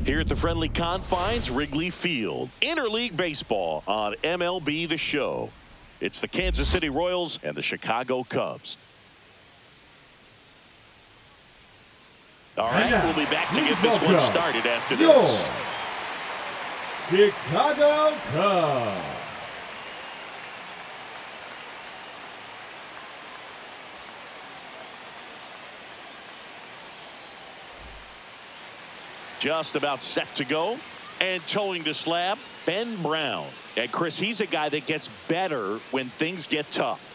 Here at the friendly confines, Wrigley Field. Interleague baseball on MLB The Show. It's the Kansas City Royals and the Chicago Cubs. All right, we'll be back to get this one started after this. Chicago Cubs. Just about set to go. And towing the slab, Ben Brown. And Chris, he's a guy that gets better when things get tough.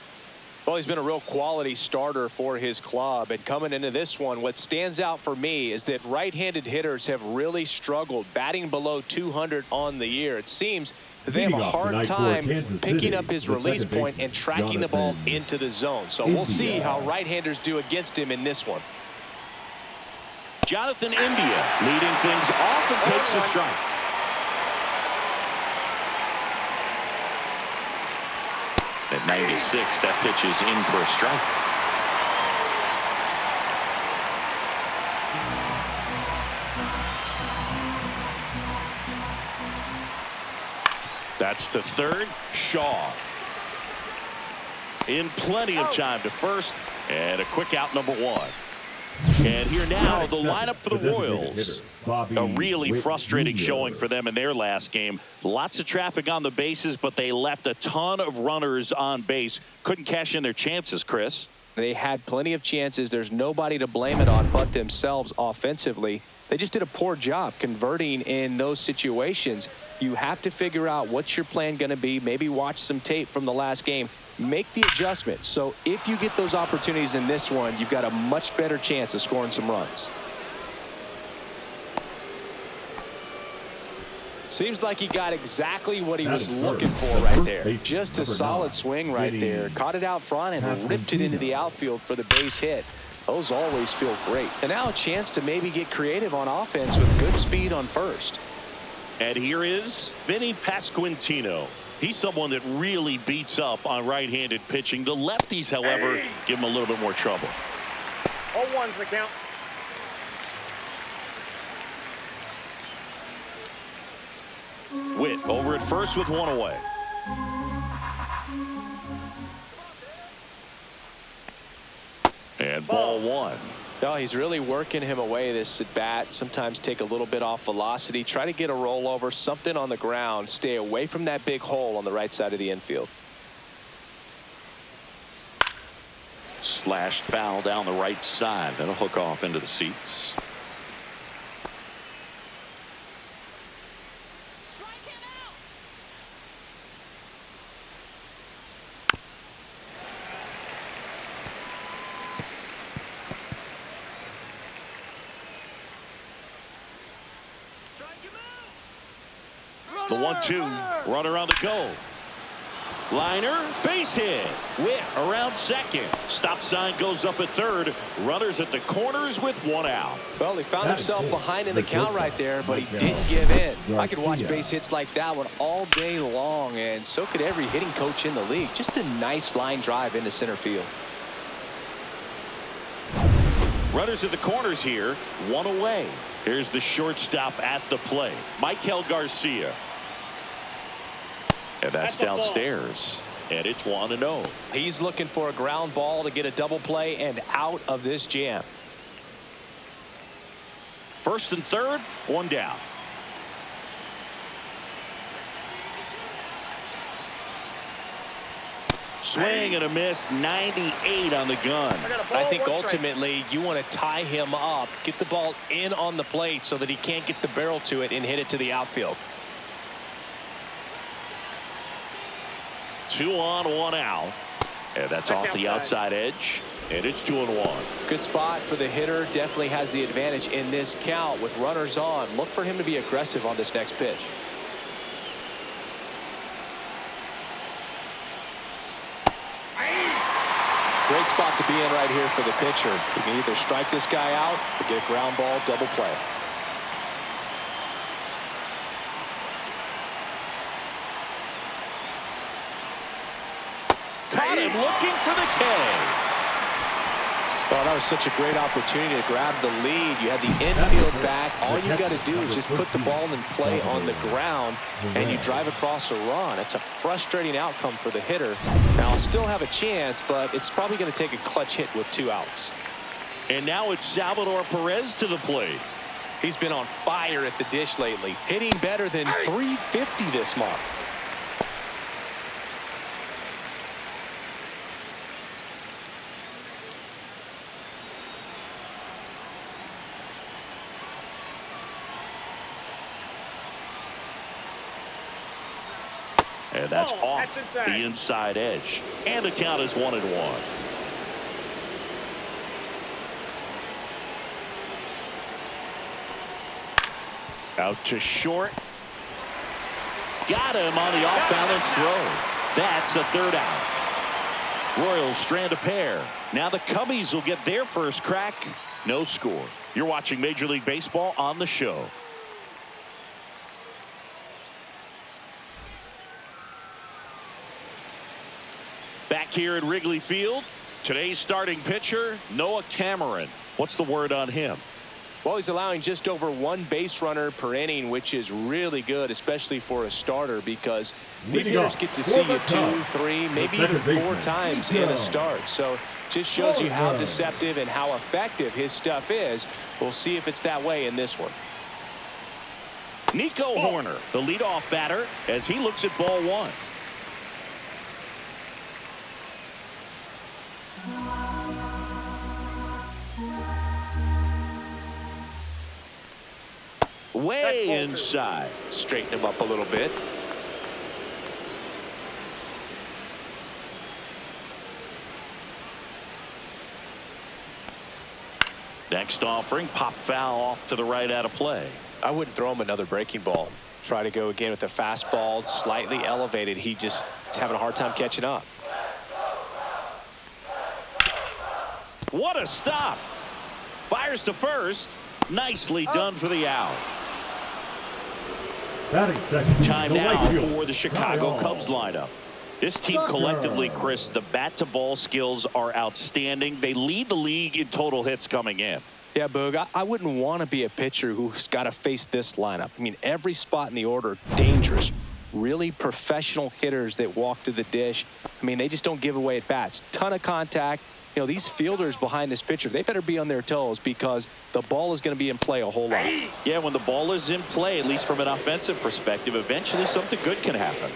Well, he's been a real quality starter for his club. And coming into this one, what stands out for me is that right-handed hitters have really struggled, batting below 200 on the year. It seems that they have a hard time picking up his release point and tracking the ball into the zone. So we'll see how right-handers do against him in this one. Jonathan India leading things off and takes a strike. At 96, that pitch is in for a strike. That's to third. Shaw. In plenty of time to first. And a quick out, number one. And here now, the lineup for the Royals. A really frustrating showing for them in their last game. Lots of traffic on the bases, but they left a ton of runners on base. Couldn't cash in their chances, Chris. They had plenty of chances. There's nobody to blame it on but themselves offensively. They just did a poor job converting in those situations. You have to figure out what's your plan going to be. Maybe watch some tape from the last game. Make the adjustment. So if you get those opportunities in this one, you've got a much better chance of scoring some runs. Seems like he got exactly what he was looking for right there. Just a solid swing right there. Caught it out front and ripped it into the outfield for the base hit. Those always feel great. And now a chance to maybe get creative on offense with good speed on first. And here is Vinny Pasquantino. He's someone that really beats up on right-handed pitching. The lefties, however, give him a little bit more trouble. 0-1's the count. Witt over at first with one away. And ball one. No, he's really working him away this at bat. Sometimes take a little bit off velocity. Try to get a rollover, something on the ground. Stay away from that big hole on the right side of the infield. Slashed foul down the right side. That'll hook off into the seats. The 1-2, runner on the go. Liner, base hit. Witt around second. Stop sign goes up at third. Runners at the corners with one out. Well, he found himself behind in the count right there, but he didn't give in. I could watch base hits like that one all day long, and so could every hitting coach in the league. Just a nice line drive into center field. Runners at the corners here, one away. Here's the shortstop at the plate, Michael Garcia. And that's downstairs. And it's 1-0. He's looking for a ground ball to get a double play and out of this jam. First and third, one down. Swing and a miss, 98 on the gun. I think ultimately you want to tie him up, get the ball in on the plate so that he can't get the barrel to it and hit it to the outfield. 2 on, 1 out. And that's off the outside edge. And it's 2-1. Good spot for the hitter. Definitely has the advantage in this count with runners on. Look for him to be aggressive on this next pitch. Great spot to be in right here for the pitcher. You can either strike this guy out or get a ground ball double play. Caught him looking for the K. Oh, that was such a great opportunity to grab the lead. You had the infield back. All you got to do is just put the ball in play on the ground, and you drive across a run. It's a frustrating outcome for the hitter. Now, I'll still have a chance, but it's probably going to take a clutch hit with 2 outs. And now it's Salvador Perez to the plate. He's been on fire at the dish lately, hitting better than .350 this month. And that's off the inside edge. And the count is 1-1. Out to short. Got him on the off-balance throw. That's the 3rd out. Royals strand a pair. Now the Cubbies will get their first crack. No score. You're watching Major League Baseball on the show. Back here at Wrigley Field, today's starting pitcher, Noah Cameron. What's the word on him? Well, he's allowing just over 1 base runner per inning, which is really good, especially for a starter, because these hitters get to see you 2, 3, maybe even 4 times in a start. So just shows you how deceptive and how effective his stuff is. We'll see if it's that way in this one. Nico Horner, the leadoff batter, as he looks at ball 1. Way inside. Straighten him up a little bit. Next offering, pop foul off to the right out of play. I wouldn't throw him another breaking ball. Try to go again with the fastball, slightly elevated. He just is having a hard time catching up. What a stop. Fires to first. Nicely done for the out. Time now for the Chicago Cubs lineup. This team collectively, Chris, the bat-to-ball skills are outstanding. They lead the league in total hits coming in. Yeah, Boog, I wouldn't want to be a pitcher who's got to face this lineup. I mean, every spot in the order, dangerous. Really professional hitters that walk to the dish. I mean, they just don't give away at bats. Ton of contact. You know, these fielders behind this pitcher, they better be on their toes because the ball is going to be in play a whole lot. Yeah, when the ball is in play, at least from an offensive perspective, eventually something good can happen.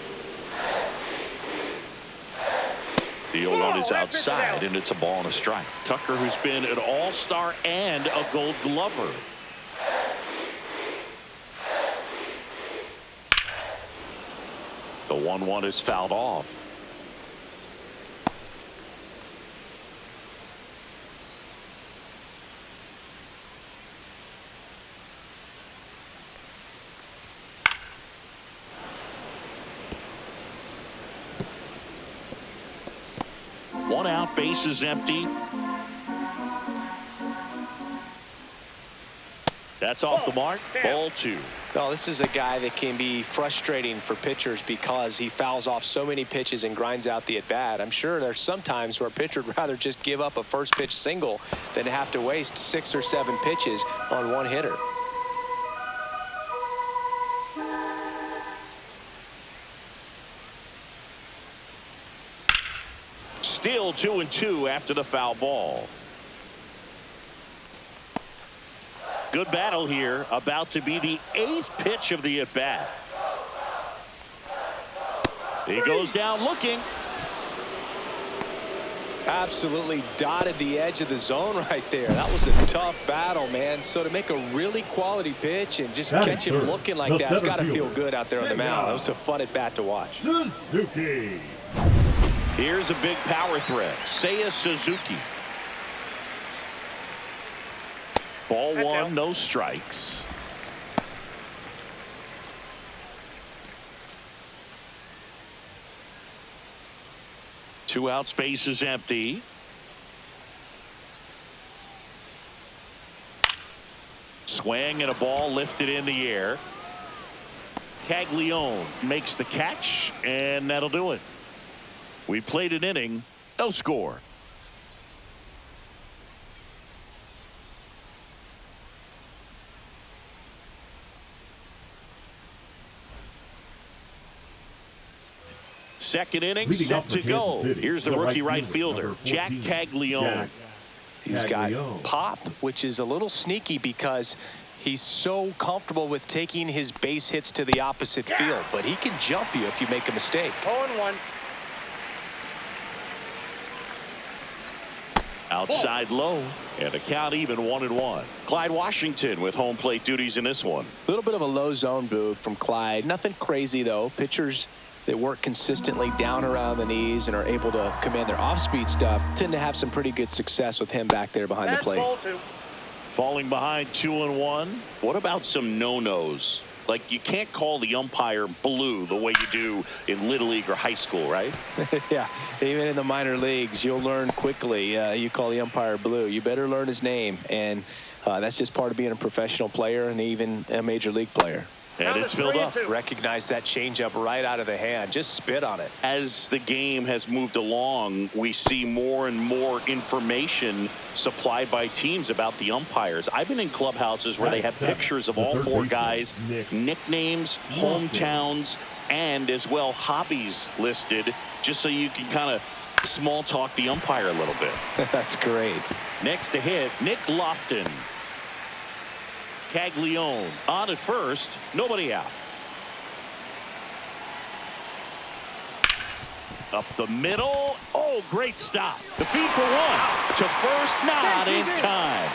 The 0-1 is outside, and it's a ball and a strike. Tucker, who's been an all-star and a gold glover. The 1-1 is fouled off. One out, base is empty. That's off the mark. Ball 2. No, this is a guy that can be frustrating for pitchers because he fouls off so many pitches and grinds out the at-bat. I'm sure there's some times where a pitcher would rather just give up a first pitch single than have to waste 6 or 7 pitches on one hitter. Still 2-2 after the foul ball. Good battle here. About to be the 8th pitch of the at-bat. He goes down looking. Absolutely dotted the edge of the zone right there. That was a tough battle, man. So to make a really quality pitch and just catch him looking like that, it's got to feel good out there on the mound. It was a fun at-bat to watch. Suzuki. Here's a big power threat. Seiya Suzuki. Ball 1, no strikes. Two out, space is empty. Swing and a ball lifted in the air. Caglione makes the catch, and that'll do it. We played an inning, no score. Second inning set to go. Here's the rookie right fielder, Jack Caglione. He's got pop, which is a little sneaky because he's so comfortable with taking his base hits to the opposite field, but he can jump you if you make a mistake. 0-1. Outside low, and the count even 1-1. Clyde Washington with home plate duties in this one. A little bit of a low zone move from Clyde. Nothing crazy, though. Pitchers that work consistently down around the knees and are able to command their off-speed stuff tend to have some pretty good success with him back there behind the plate. Ball 2. Falling behind 2-1. What about some no-nos? Like, you can't call the umpire blue the way you do in Little League or high school, right? Yeah, even in the minor leagues, you'll learn quickly. You call the umpire blue. You better learn his name, and that's just part of being a professional player and even a major league player. And it's filled up. Recognize that changeup right out of the hand. Just spit on it. As the game has moved along, we see more and more information supplied by teams about the umpires. I've been in clubhouses where they have pictures of all four guys, nicknames, hometowns, and as well hobbies listed, just so you can kind of small talk the umpire a little bit. That's great. Next to hit, Nick Lofton. Caglione on at first, nobody out. Up the middle. Oh, great stop. The feed for one. To first, not in time.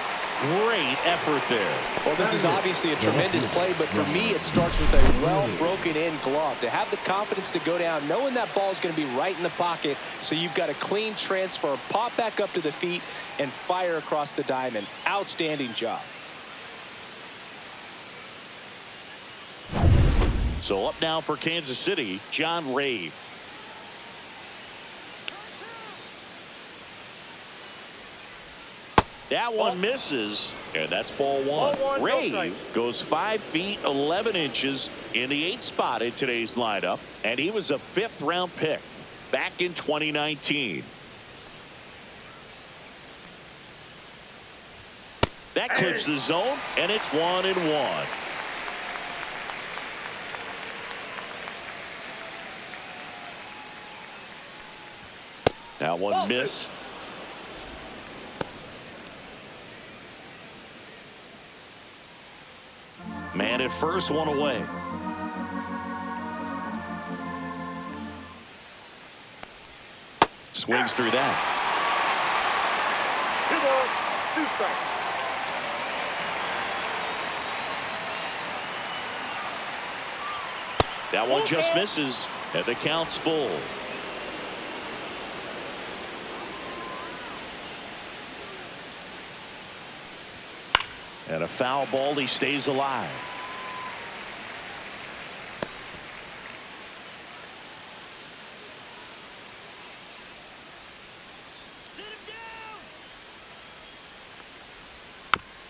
Great effort there. Well, this is obviously a tremendous play, but for me, it starts with a well broken in glove. To have the confidence to go down, knowing that ball is going to be right in the pocket, so you've got a clean transfer, pop back up to the feet, and fire across the diamond. Outstanding job. So up now for Kansas City, John Ray. That one misses, and that's ball one. Ray goes 5 feet 11 inches in the 8th spot in today's lineup, and he was a 5th-round pick back in 2019. That clips the zone, and it's 1-1. That one missed. Man at first, one away. Swings through that. 2 balls, 2 strikes. That one just misses, and the count's full. And a foul ball, he stays alive.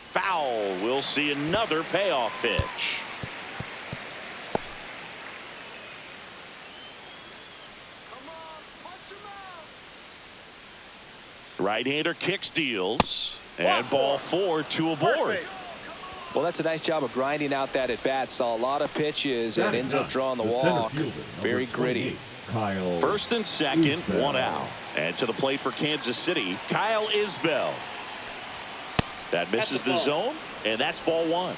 Foul. We'll see another payoff pitch. Right-hander kicks, deals. And ball 4, 2 aboard. Well, that's a nice job of grinding out that at bat. Saw a lot of pitches and ends up drawing the walk. Very gritty. First and second, 1 out. And to the plate for Kansas City, Kyle Isbell. That misses the zone, and that's ball 1.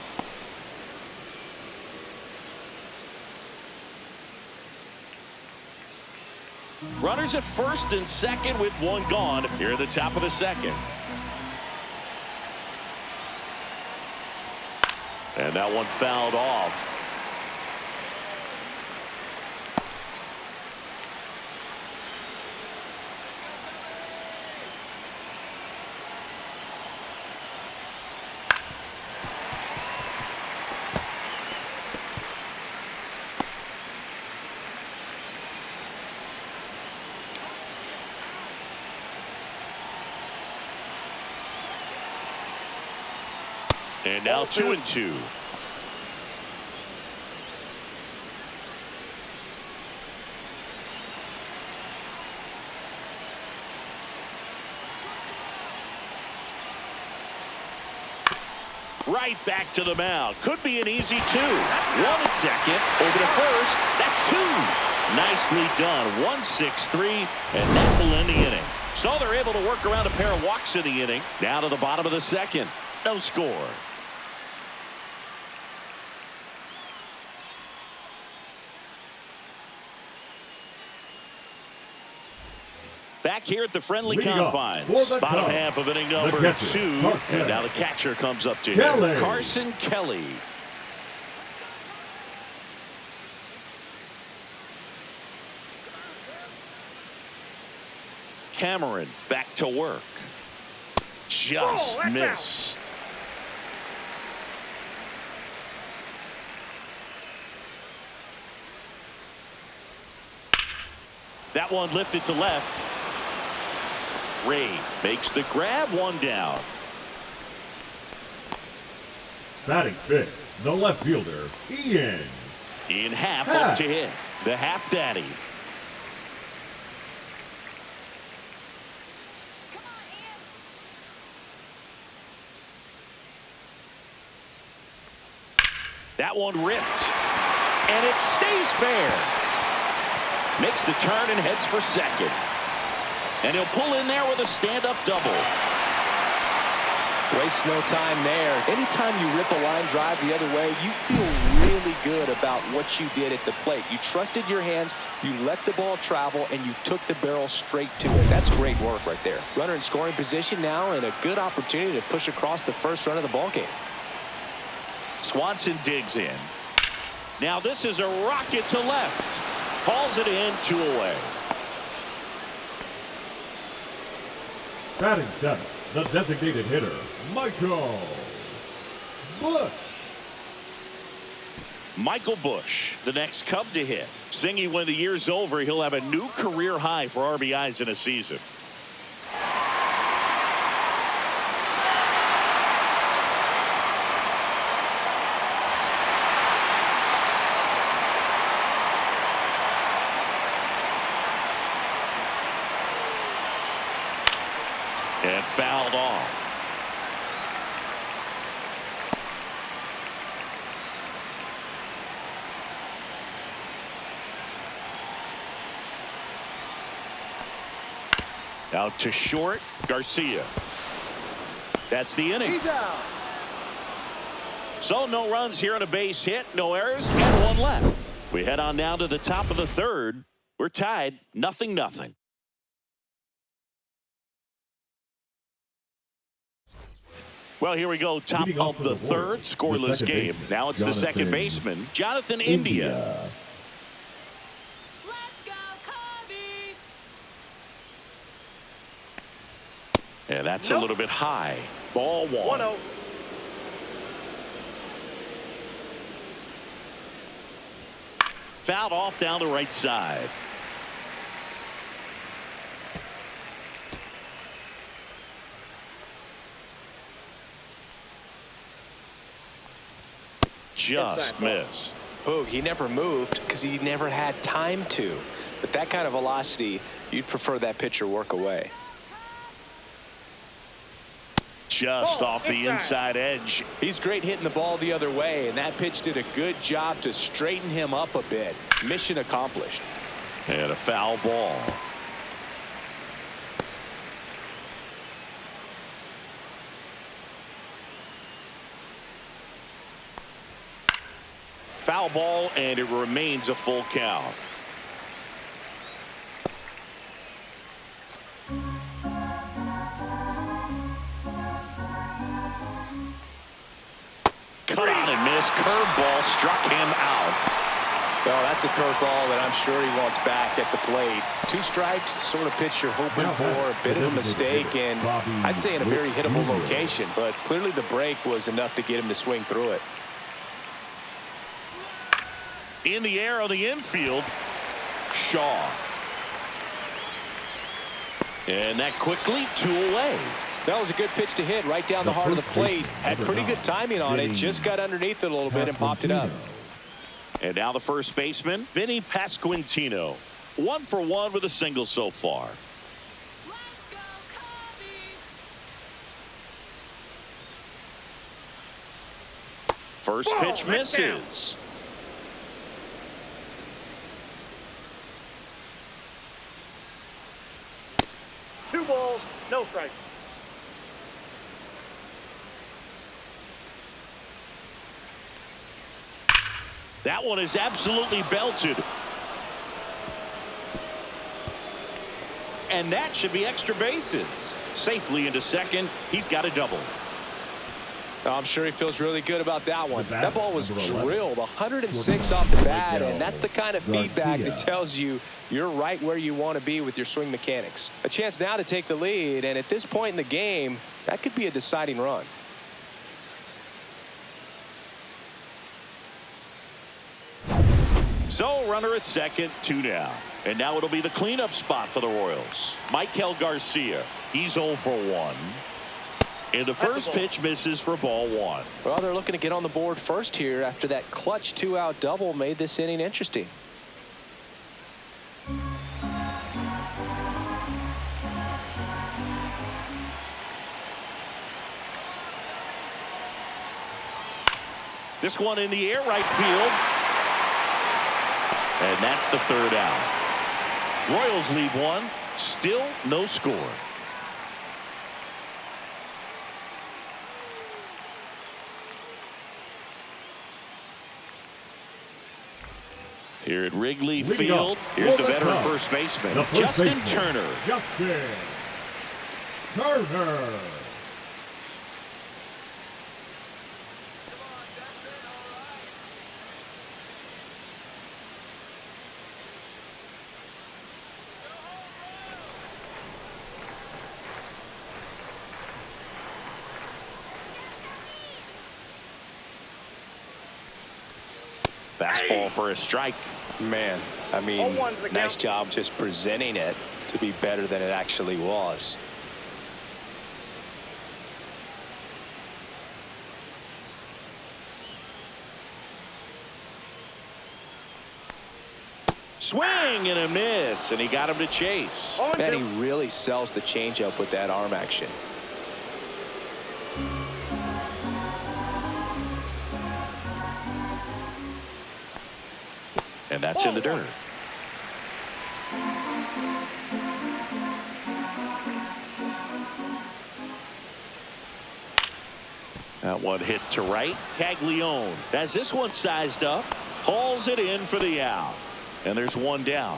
Runners at first and second with 1 gone here at the top of the second. And that one fouled off. And now 2-2. Right back to the mound. Could be an easy 2. 1 at second. Over to first. That's 2. Nicely done. 1-6-3, and that will end the inning. So they're able to work around a pair of walks in the inning. Down to the bottom of the second. No score. Back here at the friendly confines. Bottom half of inning number 2. And now the catcher comes up to him. Carson Kelly. Cameron back to work. Just missed. That one lifted to left. Ray makes the grab, 1 down. Batting fifth, the left fielder, Ian. Ian Happ up to hit. The Happ Daddy. That one ripped. And it stays fair. Makes the turn and heads for second. And he'll pull in there with a stand-up double. Waste no time there. Anytime you rip a line drive the other way, you feel really good about what you did at the plate. You trusted your hands, you let the ball travel, and you took the barrel straight to it. That's great work right there. Runner in scoring position now, and a good opportunity to push across the first run of the ball game. Swanson digs in. Now this is a rocket to left. Hauls it in, 2 away. Batting seventh, the designated hitter, Michael Busch. Michael Busch, the next Cub to hit. Singy, when the year's over, he'll have a new career high for RBIs in a season. And fouled off. Out to short, Garcia. That's the inning. He's out. So no runs here on a base hit, no errors, and 1 left. We head on down to the top of the third. We're tied, 0-0. Well, here we go, top of the third, scoreless game. Now it's the second baseman, Jonathan India. Let's go, Cubbies! And that's a little bit high. Ball 1. 1-0. Fouled off down the right side. Just missed. Boog, he never moved because he never had time to. But that kind of velocity, you'd prefer that pitcher work away. Just off the inside edge. He's great hitting the ball the other way, and that pitch did a good job to straighten him up a bit. Mission accomplished. And a foul ball. Foul ball, and it remains a full count. Cut on and miss. Curveball struck him out. Well, that's a curveball that I'm sure he wants back at the plate. 2 strikes, the sort of pitch you're hoping for. A bit of a mistake, and I'd say in a very hittable location. But clearly the break was enough to get him to swing through it. In the air on the infield, Shaw. And that quickly, 2 away. That was a good pitch to hit right down the heart of the plate. Had pretty good timing on it. Just got underneath it a little bit and popped it up. And now the first baseman, Vinny Pasquantino. 1 for 1 with a single so far. Let's go, Cubbies! First pitch misses. 2 balls, no strikes. That one is absolutely belted. And that should be extra bases. Safely into second. He's got a double. I'm sure he feels really good about that one. That ball was drilled 106 11. off the bat, and that's the kind of feedback that tells you you're right where you want to be with your swing mechanics. A chance now to take the lead, and at this point in the game, that could be a deciding run. So runner at second, 2 down. And now it'll be the cleanup spot for the Royals. Michael Garcia. He's 0 for 1. And the first pitch misses for ball 1. Well, they're looking to get on the board first here after that clutch 2-out double made this inning interesting. This one in the air, right field. And that's the 3rd out. Royals lead 1. Still no score. Here at Wrigley Field, here's the veteran first baseman, Justin Turner. Justin Turner. Fastball for a strike. Man, I mean, 0-1's the nice count. job just presenting it to be better than it actually was. Swing and a miss, and he got him to chase. 0-2. Man, he really sells the changeup with that arm action. And that's in the dirt. That one hit to right. Caglione has this one sized up. Hauls it in for the out. And there's 1 down.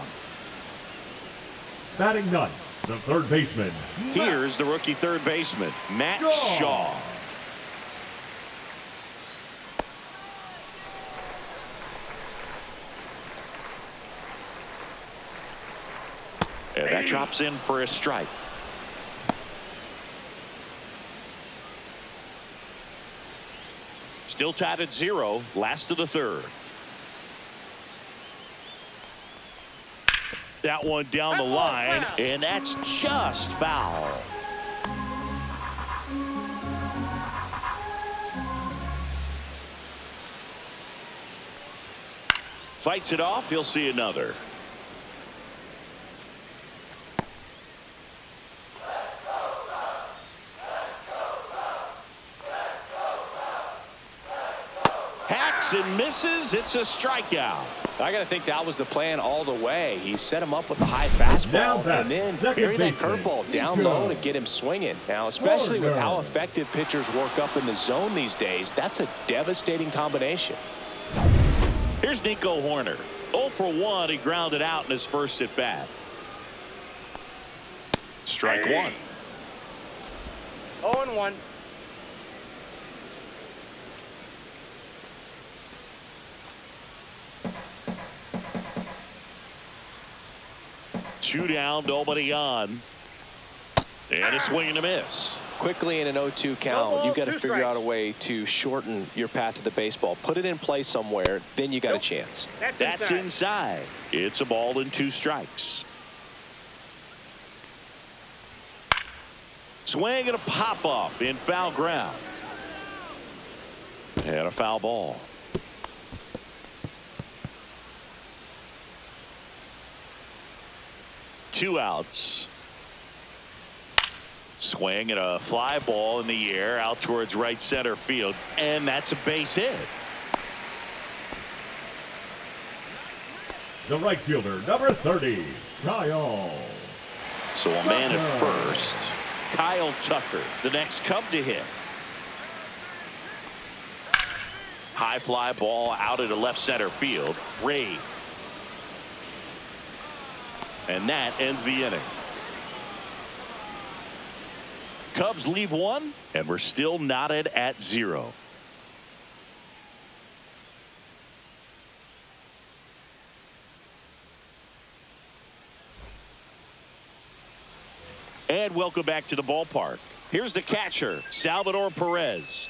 Batting ninth, the third baseman. Here's the rookie third baseman, Matt Shaw. And that drops in for a strike. Still tied at 0, last of the 3rd. That one down the line, and that's just foul. Fights it off, he'll see another. And misses. It's a strikeout. I got to think that was the plan all the way. He set him up with the high fastball and then bury that curveball down low to get him swinging. Now, especially with how effective pitchers work up in the zone these days, that's a devastating combination. Here's Nico Horner. 0 for 1. He grounded out in his first at bat. Strike 1. 0-1. Two down, nobody on. And a swing and a miss. Quickly in an 0-2 count, you've got to figure out a way to shorten your path to the baseball. Put it in play somewhere, then you got a chance. That's inside. It's a ball and 2 strikes. Swing and a pop-up in foul ground. And a foul ball. Two outs. Swing and a fly ball in the air out towards right center field. And that's a base hit. The right fielder, number 30, Kyle So a man at first. Kyle Tucker, the next Cub to hit. High fly ball out into left center field. Ray. And that ends the inning. Cubs leave one, and we're still knotted at 0. And welcome back to the ballpark. Here's the catcher, Salvador Perez.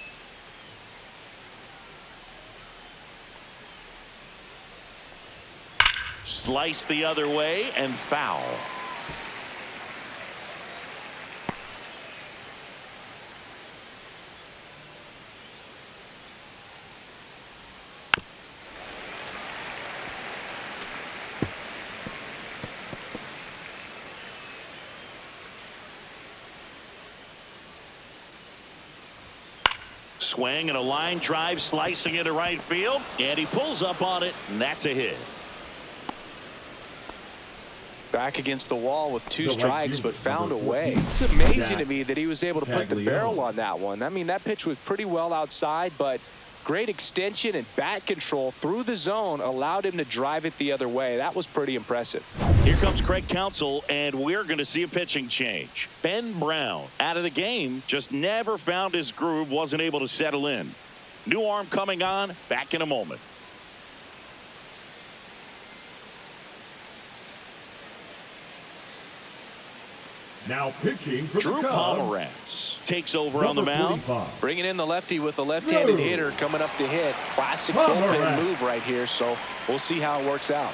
Slice the other way and foul. Swing and a line drive slicing into right field, and he pulls up on it, and that's a hit. Back against the wall with 2 strikes, but found a way. It's amazing to me that he was able to put the barrel on that one. I mean, that pitch was pretty well outside, but great extension and bat control through the zone allowed him to drive it the other way. That was pretty impressive. Here comes Craig Counsell, and we're going to see a pitching change. Ben Brown out of the game, just never found his groove, wasn't able to settle in. New arm coming on, back in a moment. Now pitching for Drew the Cubs, Pomeranz takes over on the mound. 45. Bringing in the lefty with a left-handed hitter coming up to hit. Classic bullpen move right here, so we'll see how it works out.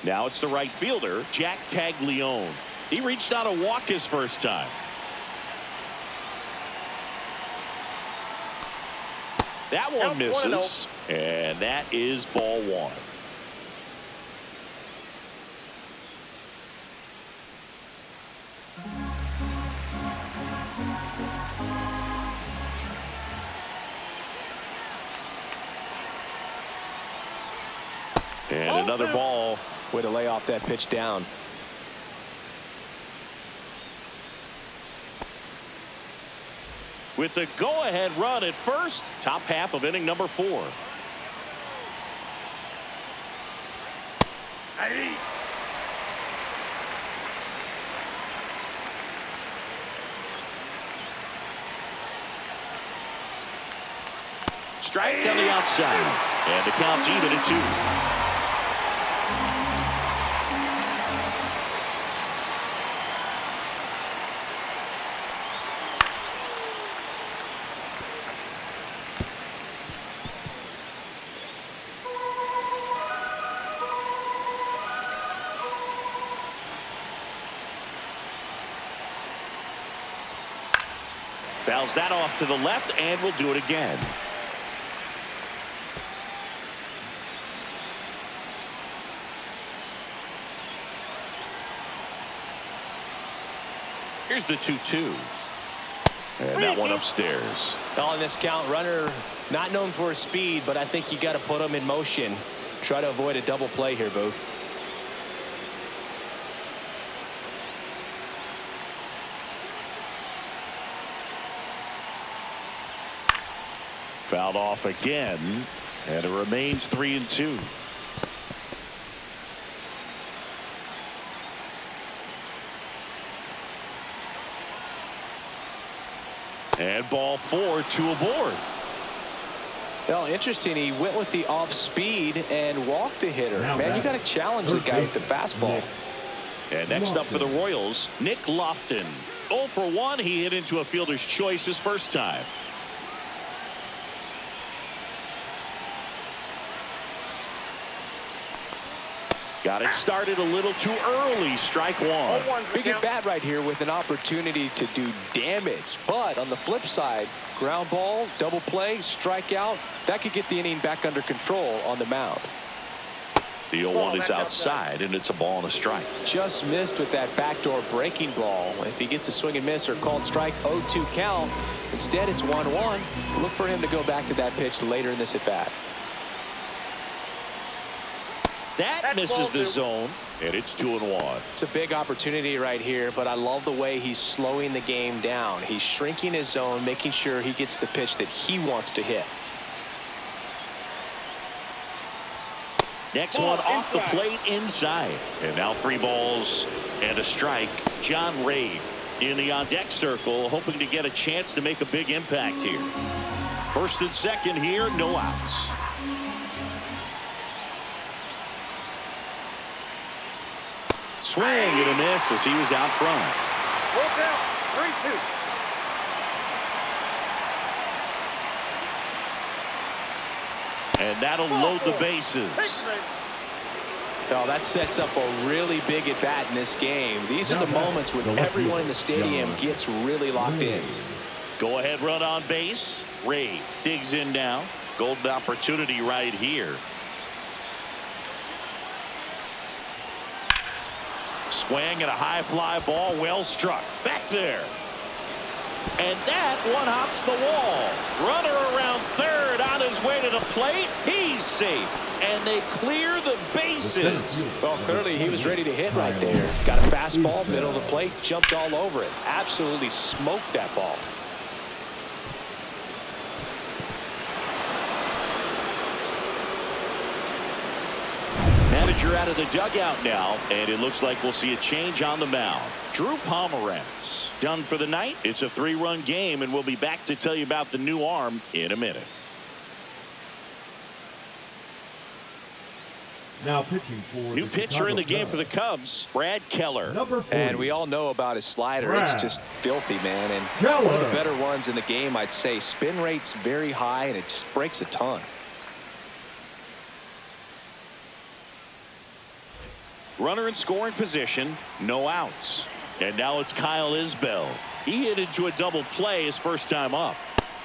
Now it's the right fielder, Jack Caglione. He reached out a walk his first time. That one misses, and that is ball 1. And another ball. Way to lay off that pitch down. With the go-ahead run at first, top half of inning number 4. Strike on the outside, and the count's even at 2. Fouls that off to the left, and we'll do it again. Here's the 2-2. And that one upstairs. On this count, runner not known for his speed, but I think you got to put him in motion. Try to avoid a double play here, Boo. Fouled off again, and it remains 3-2. And ball 4, 2 aboard. Well, interesting. He went with the off speed and walked the hitter. Man, you got to challenge the guy with the fastball. And next up for the Royals, Nick Lofton. 0 for 1. He hit into a fielder's choice his first time. Got it started a little too early. Strike 1. Big at bat right here with an opportunity to do damage. But on the flip side, ground ball, double play, strikeout, that could get the inning back under control on the mound. The 0-1 is outside, and it's a ball and a strike. Just missed with that backdoor breaking ball. If he gets a swing and miss or called strike, 0-2 count. Instead, it's 1-1. Look for him to go back to that pitch later in this at bat. That misses the zone, and it's 2-1. It's a big opportunity right here, but I love the way he's slowing the game down. He's shrinking his zone, making sure he gets the pitch that he wants to hit. Next one off the plate inside. And now 3 balls and a strike. John Ray in the on-deck circle, hoping to get a chance to make a big impact here. First and second here, no outs. Swing and a miss as he was out front. Roll down, 3-2. And that'll load the bases. Oh, that sets up a really big at bat in this game. These are the moments when everyone in the stadium gets really locked in. Go ahead run on base. Ray digs in now. Golden opportunity right here. Swing and a high fly ball, well struck. Back there. And that one hops the wall. Runner around third on his way to the plate. He's safe. And they clear the bases. Well, clearly he was ready to hit right there. Got a fastball, middle of the plate, jumped all over it. Absolutely smoked that ball. Manager out of the dugout now, and it looks like we'll see a change on the mound. Drew Pomeranz done for the night. It's a 3-run game, and we'll be back to tell you about the new arm in a minute. Now pitching for new pitcher in the game for the Cubs, Brad Keller. And we all know about his slider. It's just filthy, man. And one of the better ones in the game, I'd say. Spin rate's very high, and it just breaks a ton. Runner in scoring position, no outs. And now it's Kyle Isbell. He hit into a double play his first time up.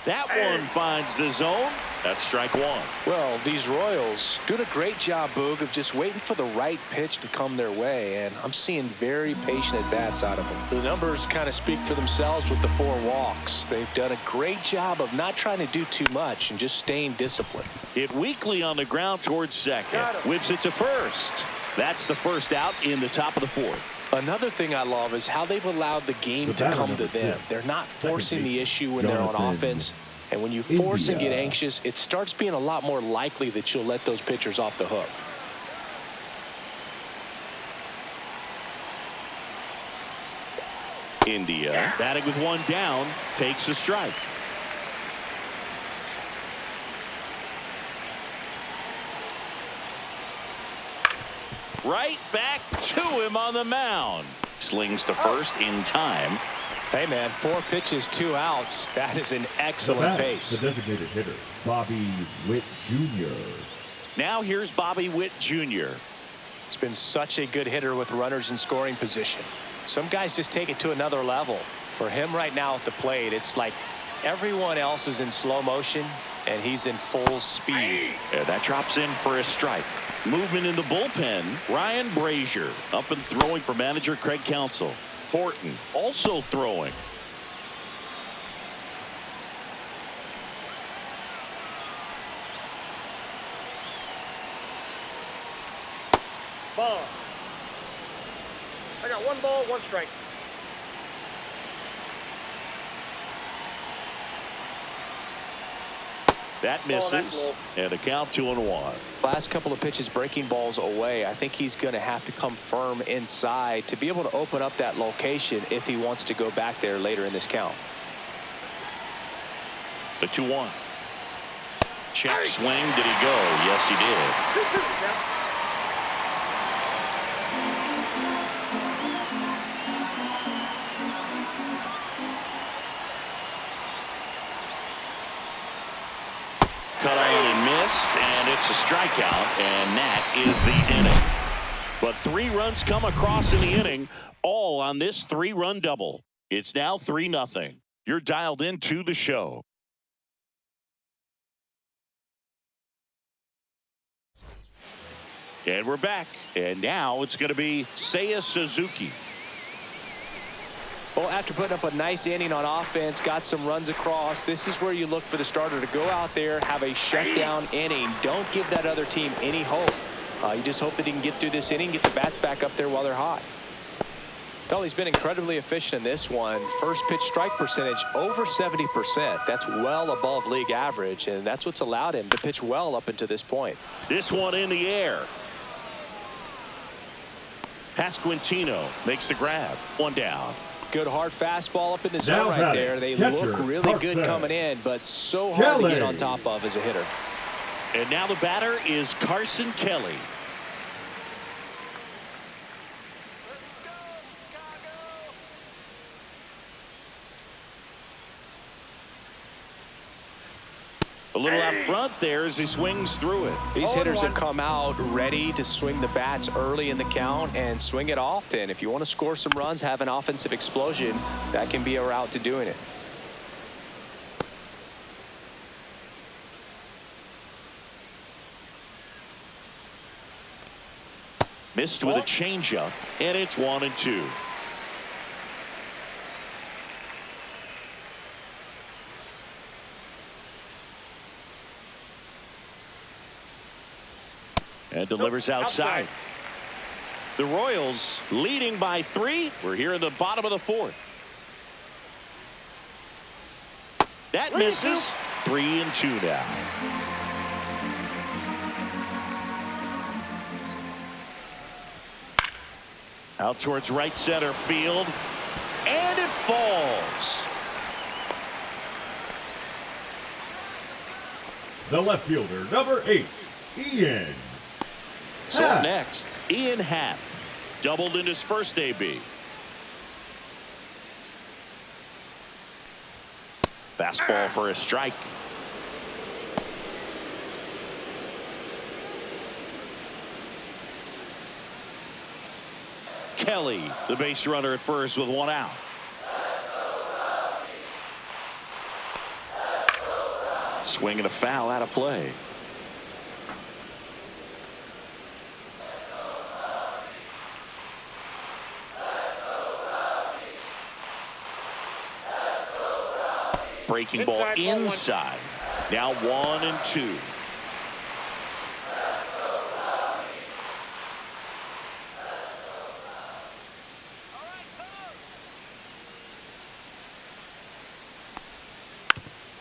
That one finds the zone. That's strike 1. Well, these Royals doing a great job, Boog, of just waiting for the right pitch to come their way, and I'm seeing very patient at-bats out of them. The numbers kind of speak for themselves with the 4 walks. They've done a great job of not trying to do too much and just staying disciplined. Hit weakly on the ground towards second. Whips it to first. That's the first out in the top of the 4th. Another thing I love is how they've allowed the game to come to them. They're not forcing the issue when they're on offense. And when you force and get anxious, it starts being a lot more likely that you'll let those pitchers off the hook. India batting with 1 down, takes a strike. Right back to him on the mound. Slings to first in time. Hey, man, 4 pitches, 2 outs. That is an excellent pace. The designated hitter, Bobby Witt Jr. Now here's Bobby Witt Jr. He's been such a good hitter with runners in scoring position. Some guys just take it to another level. For him right now at the plate, it's like everyone else is in slow motion, and he's in full speed. And that drops in for a strike. Movement in the bullpen. Ryan Brazier up and throwing for manager Craig Counsell. Horton also throwing. Ball. I got 1 ball, 1 strike. That misses, and a count 2-1. Last couple of pitches breaking balls away. I think he's going to have to come firm inside to be able to open up that location if he wants to go back there later in this count. The 2-1. Check swing. Did he go? Yes, he did. Cut on and missed, and it's a strikeout, and that is the inning. But 3 runs come across in the inning, all on this 3-run double. It's now 3-0. You're dialed into the show. And we're back. And now it's going to be Seiya Suzuki. Well, after putting up a nice inning on offense, got some runs across, this is where you look for the starter to go out there, have a shutdown inning. Don't give that other team any hope. You just hope that he can get through this inning, get the bats back up there while they're hot. Well, he's been incredibly efficient in this one. First pitch strike percentage over 70%. That's well above league average, and that's what's allowed him to pitch well up until this point. This one in the air. Pasquantino makes the grab. One down. Good hard fastball up in the zone right there. They look really good coming in, but so hard to get on top of as a hitter. And now the batter is Carson Kelly. A little out front there as he swings through it. These hitters have come out ready to swing the bats early in the count and swing it often. If you want to score some runs, have an offensive explosion, that can be a route to doing it. Missed with a changeup, and it's 1-2. And delivers outside. The Royals leading by 3. We're here in the bottom of the 4th. That misses. 3-2 now. Out towards right center field. And it falls. The left fielder, number 8, Ian. So up next, Ian Happ. Doubled in his first AB. Fastball for a strike. Kelly, the base runner at first with 1 out. Swing and a foul out of play. Breaking ball inside. Now 1-2.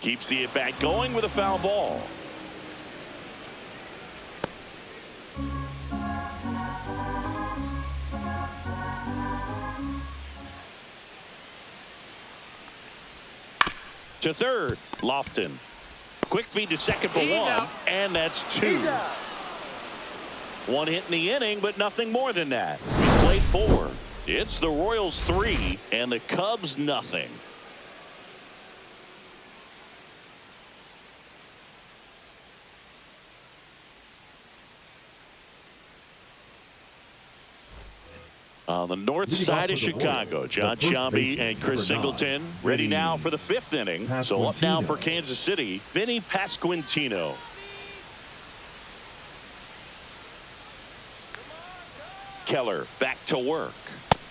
Keeps the at-bat going with a foul ball. To third, Lofton. Quick feed to second for 1, and that's 2. 1 hit in the inning, but nothing more than that. He played 4. It's the Royals 3 and the Cubs nothing. On the north side of Chicago, John Sciambi and Chris Singleton ready now for the 5th inning. So up now for Kansas City, Vinny Pasquantino. Keller back to work.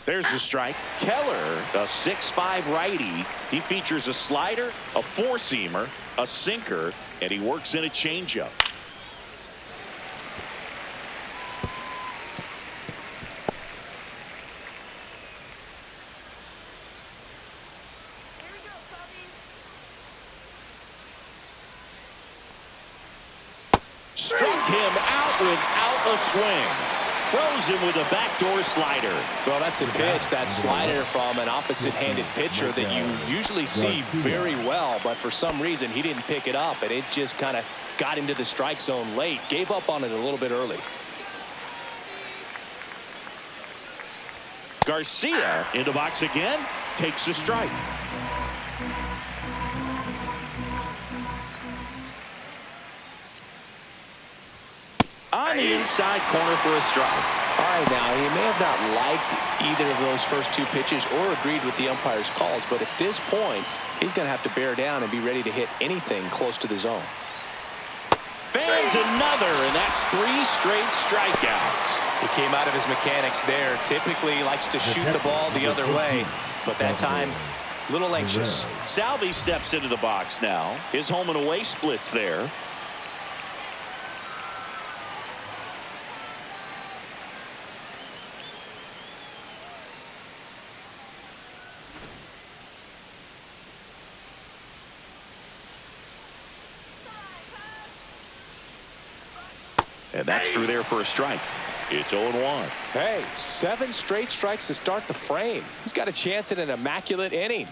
There's the strike. Keller, a 6'5" righty. He features a slider, a 4-seamer, a sinker, and he works in a changeup. Struck him out without a swing. Throws him with a backdoor slider. Well, that's a pitch, that slider from an opposite-handed pitcher that you usually see very well, but for some reason he didn't pick it up, and it just kind of got into the strike zone late. Gave up on it a little bit early. Garcia in the box again, takes the strike. On the inside corner for a strike. All right, now, he may have not liked either of those first 2 pitches or agreed with the umpire's calls, but at this point, he's going to have to bear down and be ready to hit anything close to the zone. Fans another, and that's 3 straight strikeouts. He came out of his mechanics there. Typically likes to shoot the ball the other way, but that time, a little anxious. Salvi steps into the box now. His home and away splits there. And that's through there for a strike. It's 0-1. Hey, 7 straight strikes to start the frame. He's got a chance at an immaculate inning.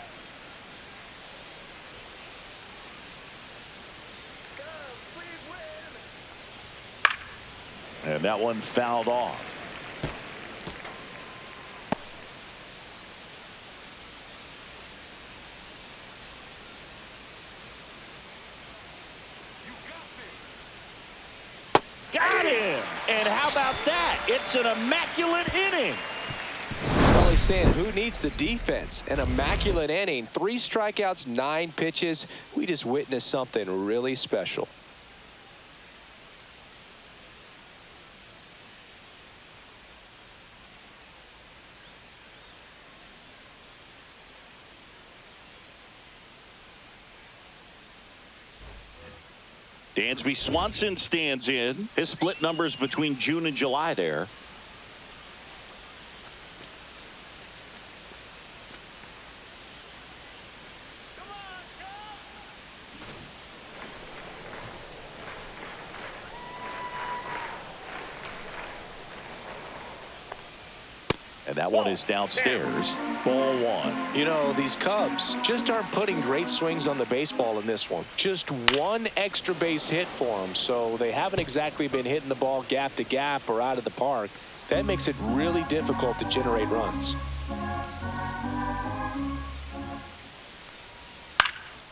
And that one fouled off. Got him! And how about that? It's an immaculate inning. Well, he's saying who needs the defense? An immaculate inning. 3 strikeouts, 9 pitches. We just witnessed something really special. Dansby Swanson stands in. His split numbers between June and July there. And that one is downstairs. Ball 1. You know, these Cubs just aren't putting great swings on the baseball in this one. Just 1 extra base hit for them, so they haven't exactly been hitting the ball gap to gap or out of the park. That makes it really difficult to generate runs.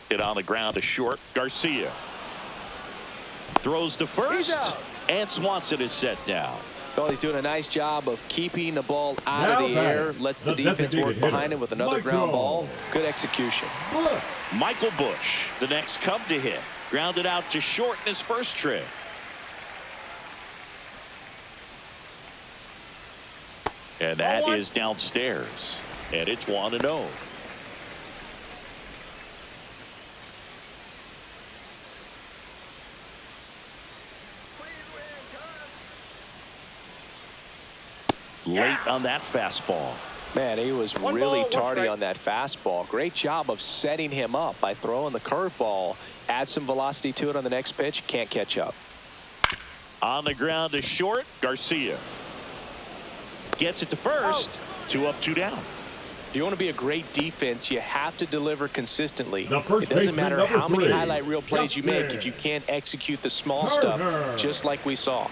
Hit on the ground to short. Garcia throws to first, and Swanson is set down. Well, he's doing a nice job of keeping the ball out of the air. Lets the defense work behind him with another ground ball. Good execution. Michael Busch, the next Cub to hit. Grounded out to short in his first trip. And that is downstairs. And it's 1-0. Late on that fastball. Man, he was really tardy on that fastball. Great job of setting him up by throwing the curveball. Add some velocity to it on the next pitch. Can't catch up. On the ground to short. Garcia gets it to first. 2 up, 2 down. If you want to be a great defense, you have to deliver consistently. It doesn't matter how many highlight reel plays you make if you can't execute the small stuff, just like we saw.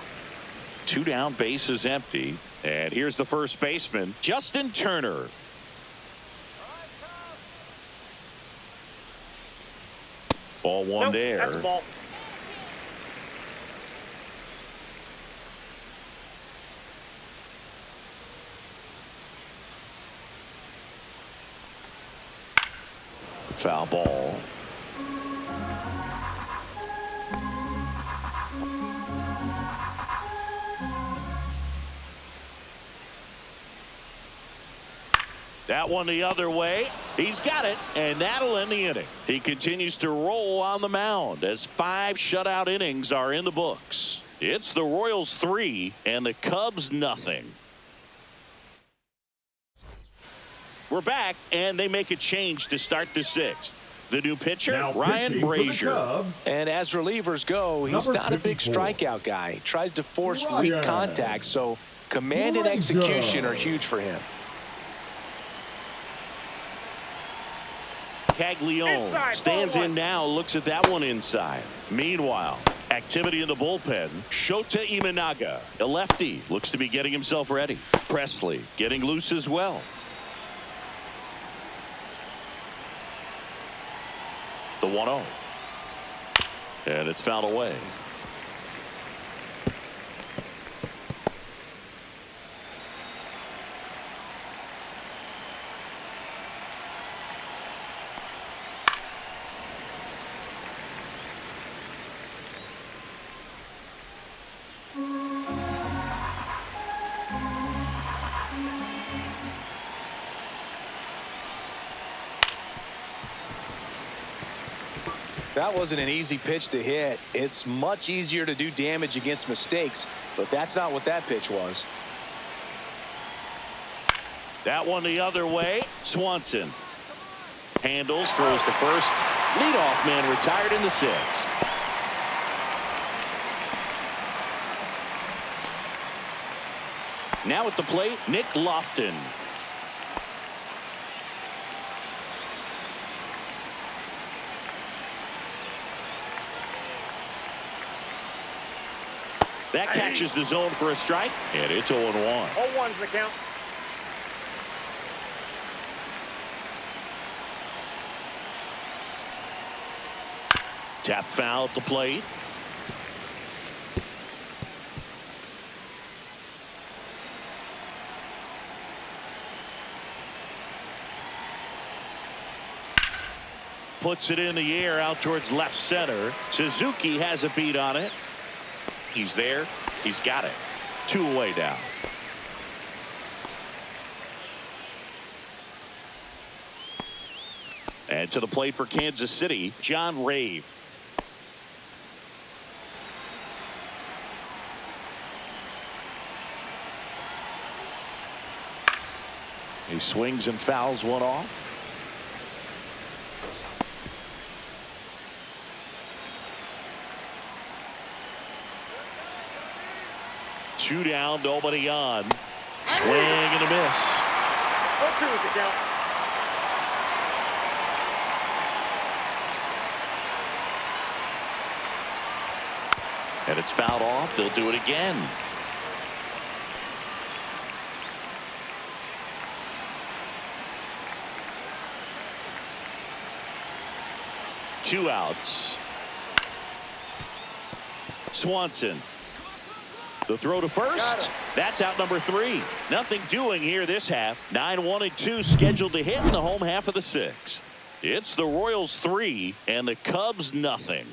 2 down, base is empty. And here's the first baseman, Justin Turner. Ball 1 there. That's a ball. Foul ball. That one the other way. He's got it, and that'll end the inning. He continues to roll on the mound as 5 shutout innings are in the books. It's the Royals 3 and the Cubs nothing. We're back, and they make a change to start the 6th. The new pitcher, Now Ryan Brazier. And as relievers go, he's not a big strikeout guy. He tries to force weak contact, so command and execution are huge for him. Caglione stands in now, looks at that one inside. Meanwhile, activity in the bullpen. Shota Imanaga, a lefty, looks to be getting himself ready. Presley getting loose as well. The 1-0. And it's fouled away. That wasn't an easy pitch to hit. It's much easier to do damage against mistakes, but that's not what that pitch was. That one the other way. Swanson handles, throws to first. Leadoff man retired in the 6th. Now at the plate, Nick Lofton. That catches the zone for a strike, and it's 0-1. 0-1's the count. Tap foul at the plate. Puts it in the air out towards left center. Suzuki has a beat on it. He's there. He's got it. 2 away now. And to the plate for Kansas City, John Rave. He swings and fouls one off. Two down, nobody on. Swing and a miss. 0-2 is the count. And it's fouled off. They'll do it again. Two outs. Swanson. The throw to first. That's out number 3. Nothing doing here this half. 9-1-2 scheduled to hit in the home half of the 6th. It's the Royals 3 and the Cubs nothing.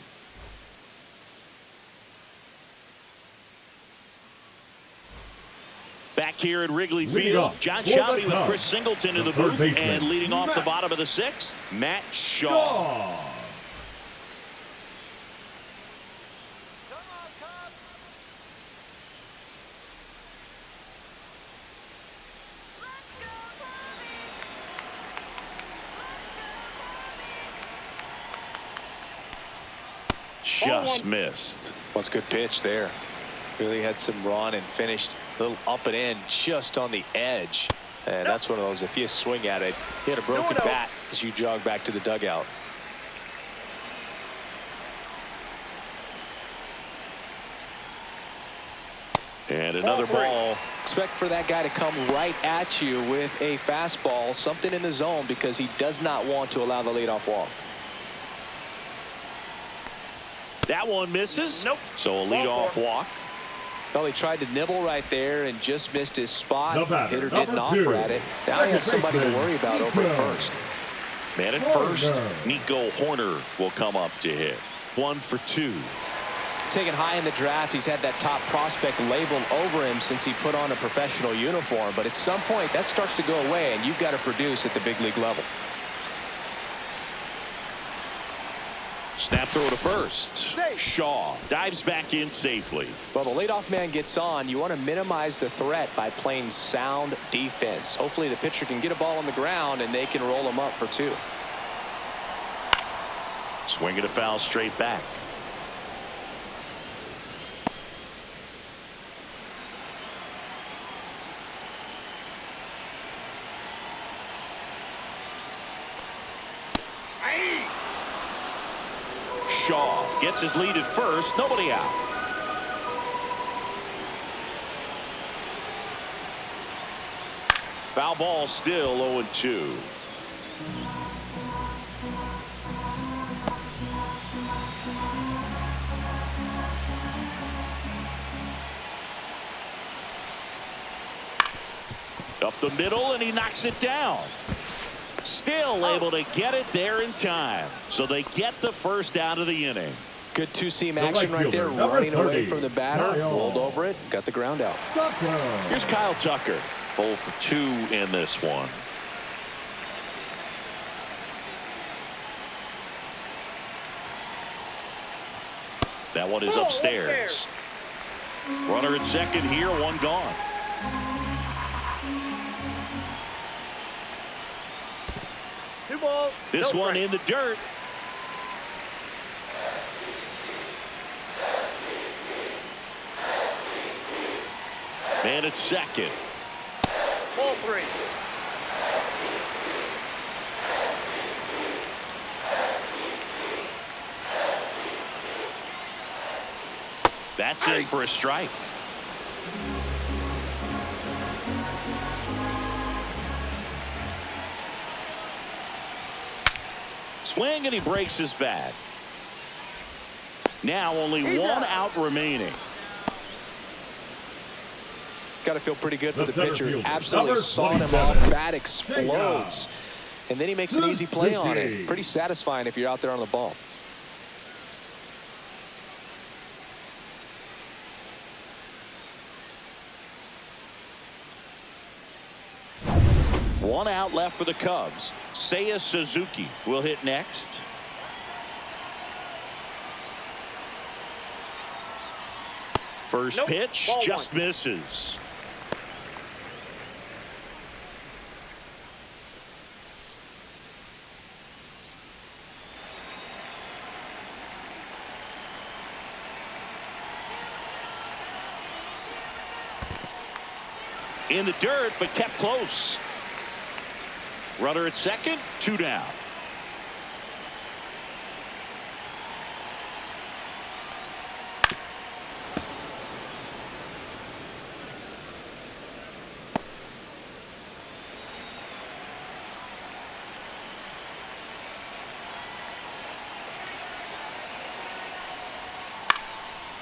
Back here at Wrigley Field, John Shelby with Chris Singleton in the booth, and leading off the bottom of the 6th, Matt Shaw. Just missed. What's a good pitch there. Really had some run and finished a little up and in just on the edge. And that's one of those, if you swing at it, hit a broken bat as you jog back to the dugout. And another ball. Expect for that guy to come right at you with a fastball, something in the zone, because he does not want to allow the leadoff walk. That one misses. Nope. So a leadoff walk. Well, he tried to nibble right there and just missed his spot. The hitter didn't number offer 2. at it. Now he has somebody to worry about over at first. Man at first, Nico Horner will come up to hit. 1 for 2. Taken high in the draft, he's had that top prospect labeled over him since he put on a professional uniform. But at some point, that starts to go away, and you've got to produce at the big league level. Snap throw to first. Shaw dives back in safely. Well, the leadoff man gets on. You want to minimize the threat by playing sound defense. Hopefully the pitcher can get a ball on the ground and they can roll him up for 2. Swing and a foul straight back. Shaw gets his lead at first. Nobody out. Foul ball, still 0-2. Up the middle, and he knocks it down. Still able to get it there in time. So they get the first out of the inning. Good two-seam action right there, running away from the batter. Rolled over it, got the ground out. Here's Kyle Tucker. 0 for 2 in this one. That one is upstairs. Runner at second here, one gone. Two balls. This no one strike. in the dirt. Man at second. Ball three. That's in for a strike. Swing, and he breaks his bat. Now only one out remaining. Got to feel pretty good for the center pitcher. fielder, Absolutely number sawed him 27. off. Bat explodes. And then he makes an easy play on it. Suzuki. Pretty satisfying if you're out there on the ball. One out left for the Cubs. Seiya Suzuki will hit next. First Nope. pitch Ball just one. misses. In the dirt, but kept close. Runner at second, two down.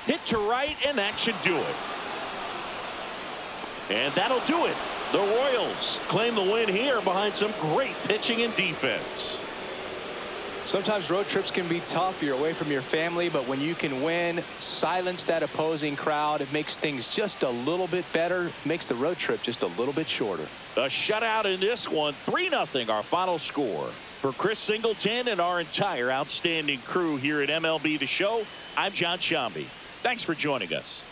Hit to right, and that should do it. And that'll do it. The Royals claim the win here behind some great pitching and defense. Sometimes road trips can be tough. You're away from your family, but when you can win, silence that opposing crowd, it makes things just a little bit better, makes the road trip just a little bit shorter. A shutout in this one, 3-0 our final score. For Chris Singleton and our entire outstanding crew here at MLB The Show, I'm John Shambi. Thanks for joining us.